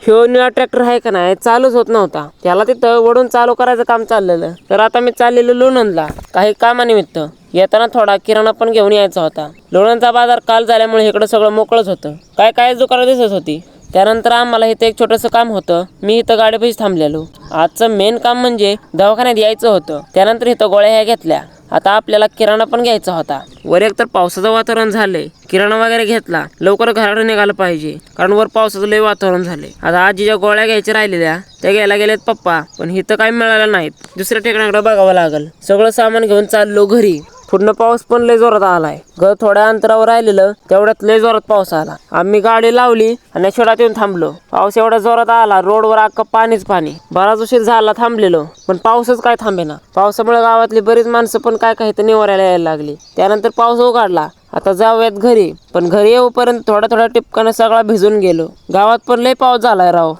ह्यो निळा ट्रॅक्टर आहे का नाही चालूच होत नव्हता. त्याला तिथं वडून चालू करायचं काम चाललेलं. तर आता मी चाललेलो लोणंदला काही कामानिमित्त. येताना थोडा किराणा पण घेऊन यायचा होता. लोणंदचा बाजार काल झाल्यामुळे इकडं सगळं मोकळंच होतं. काय दुकानं दिसत होती. त्यानंतर आम्हाला इथं एक छोटंसं काम होतं. मी इथं गाडीपाशी थांबलेलो. आजचं मेन काम म्हणजे दवाखान्यात यायचं होतं. त्यानंतर इथं गोळ्या ह्या घेतल्या. आता आपल्याला किराणा पण घ्यायचा होता. वर एक तर पावसाचं वातावरण झालंय. किराणा वगैरे घेतला. लवकर घराकडे निघालं पाहिजे कारण वर पावसाचं लय वातावरण झालंय. आता आजीच्या गोळ्या घ्यायच्या राहिलेल्या त्या घ्यायला गेलेत पप्पा, पण इथं काही मिळालं नाहीत. दुसऱ्या ठिकाणाकडे बघावं लागल. सगळं सामान घेऊन चाललो घरी. पुढनं पाऊस पण लय जोरात आलाय. घर थोड्या अंतरावर राहिलेलं तेवढ्यात लय जोरात पाऊस आला. आम्ही गाडी लावली आणि शेतात येऊन थांबलो. पाऊस एवढा जोरात आला, रोडवर अख्खं पाणीच पाणी. बराच उशीर झाला थांबलेलो, पण पाऊसच काय थांबेना. पावसामुळे गावातली बरीच माणसं पण काय इथं निवारायला यायला लागली. त्यानंतर पाऊस उघडला. आता जाऊयात घरी, पण घरी येऊपर्यंत थोड्या टिपकानं सगळा भिजून गेलो. गावात पण लय पाऊस झालाय राव.